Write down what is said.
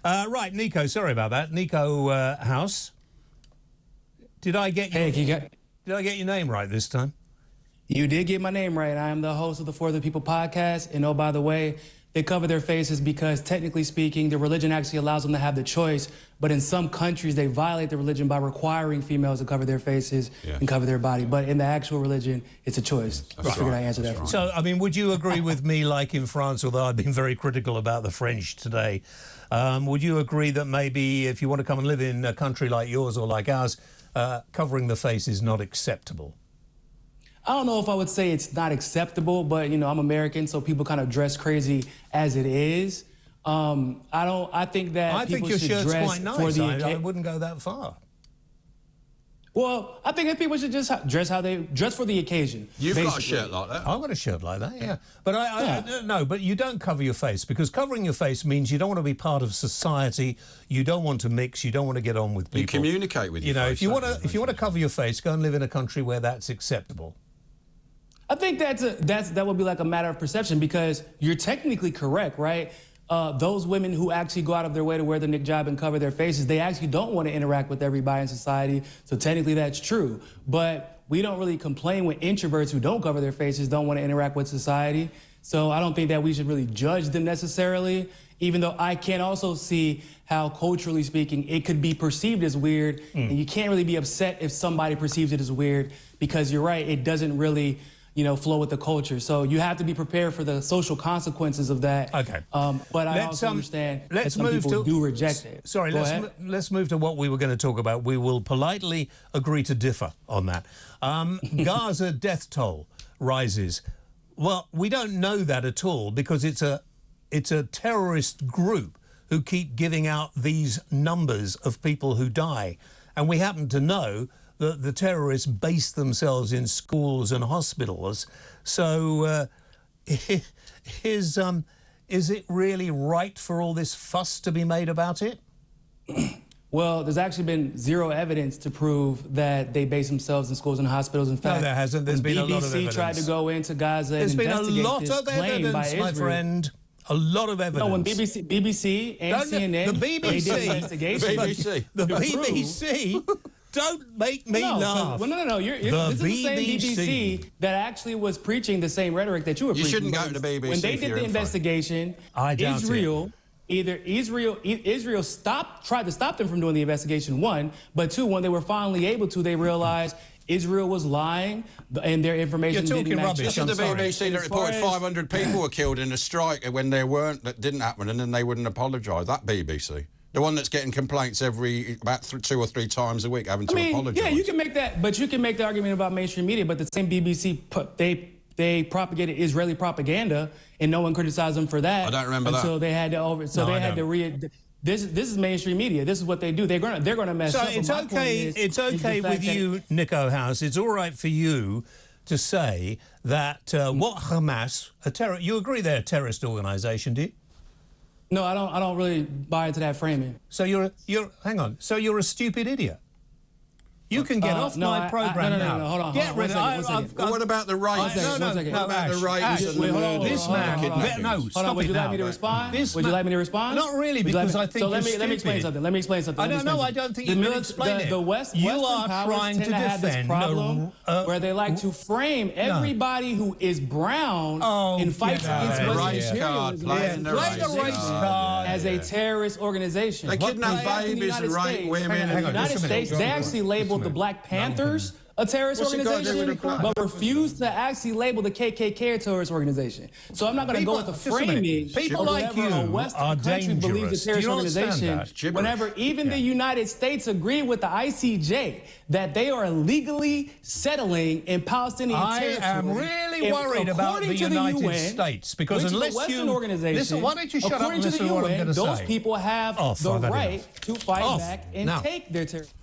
Right, Niko, sorry about that. Niko House. Did I get did I get your name right this time? You did get my name right. I am the host of the For the People podcast. And oh, by the way, they cover their faces because technically speaking, the religion actually allows them to have the choice. But in some countries, they violate the religion by requiring females to cover their faces and cover their body. But in the actual religion, it's a choice. I figured I answered that. So, I mean, would you agree with me, like in France, although I've been very critical about the French today, would you agree that maybe if you want to come and live in a country like yours or like ours, covering the face is not acceptable? I don't know if I would say it's not acceptable, but you know, I'm American, so people kind of dress crazy as it is. I think that people your should shirt's dress quite nice. for the I wouldn't go that far. Well, I think that people should just dress for the occasion. You've got a shirt like that. I've got a shirt like that, yeah. But no, but you don't cover your face, because covering your face means you don't want to be part of society. You don't want to mix. You don't want to get on with people. You communicate with your face. If you want to cover your face, go and live in a country where that's acceptable. I think that would be like a matter of perception, because you're technically correct, right? Those women who actually go out of their way to wear the niqab and cover their faces, they actually don't want to interact with everybody in society. So technically that's true. But we don't really complain when introverts who don't cover their faces don't want to interact with society. So I don't think that we should really judge them necessarily, even though I can also see how, culturally speaking, it could be perceived as weird. And you can't really be upset if somebody perceives it as weird, because you're right, it doesn't really, you know, flow with the culture. So you have to be prepared for the social consequences of that. Okay. But I also understand that some people do reject it. Sorry, let's move to what we were going to talk about. We will politely agree to differ on that. Gaza death toll rises. Well, we don't know that at all, because it's a terrorist group who keep giving out these numbers of people who die. And we happen to know that the terrorists base themselves in schools and hospitals. So is it really right for all this fuss to be made about it? Well, there's actually been zero evidence to prove that they base themselves in schools and hospitals. In fact, no, there hasn't. There's been a lot of evidence. BBC tried to go into Gaza and investigate this claim by Israel. My friend. A lot of evidence. No, when BBC and CNN, the BBC, the BBC. Don't make me laugh. No. This is the same BBC that actually was preaching the same rhetoric that you were preaching. You shouldn't go to the BBC. When they did the investigation, Israel tried to stop them from doing the investigation, one, but two, when they were finally able to, they realized Israel was lying and their information didn't match. This is the BBC that reported 500 people were killed in a strike when there weren't, that didn't happen, and then they wouldn't apologise. That BBC. The one that's getting complaints about 2 or 3 times a week having to apologise. Yeah, you can make that, but you can make the argument about mainstream media, but the same BBC, they propagated Israeli propaganda, and no one criticized them for that. I don't remember that. So they had to This is mainstream media. This is what they do. They're gonna mess up. So it's okay with you, Niko House. It's all right for you to say that what Hamas, you agree they're a terrorist organisation, do you? No, I don't really buy into that framing. So hang on. So you're a stupid idiot. You can get off my program now. No, hold on. Get rid of it. What about the rights? What about the rights? This man. No, stop it. Would you like me to respond? Would you like me to respond? Not really, because I think you're stupid. Let me explain something. I don't know. I don't think you can explain it. The Western powers tend to have this problem where they like to frame everybody who is brown in fights against Western imperialism as a terrorist organization. They kidnap babies and rape women. In the United States, they actually labeled the Black Panthers a terrorist organization, but refused to actually label the KKK a terrorist organization. So I'm not going to go with the framing. People like you a Western country believes a terrorist organization. Whenever even the United States agreed with the ICJ that they are illegally settling in Palestinian territory. I am really worried about the United States, because unless listen, why don't you shut up and listen to what I'm going to say? Those people have the right to fight back and take their territory.